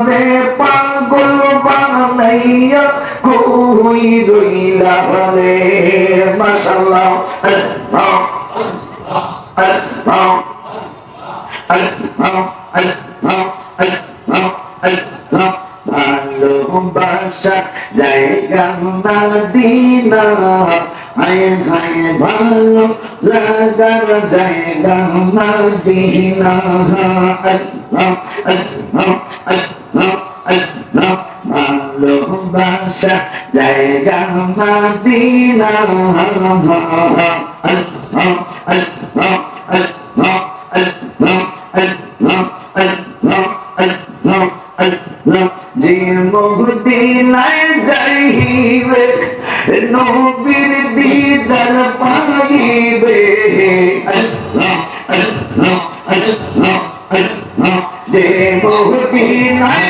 রে পাগল বানাইয়া কই রইলা রে মাশাআল্লাহ আল্লাহ আল্লাহ আল্লাহ আল্লাহ আল্লাহ আল্লাহ ভালোবাসা জায়গা মদিনা আয় হায় ভালো লাগার জায়গা মদিনা আল্লাহ আল্লাহ আল্লাহ আল্লাহ ভালোবাসা জায়গা মদিনা আল্লাহ আল্লাহ আল্লাহ আল্লাহ আল্লাহ আল্লাহ আল্লাহ আল্লাহ যে মদিনায় যাইবে নবীর দিদার পাইবে আল্লাহ আল্লাহ আল্লাহ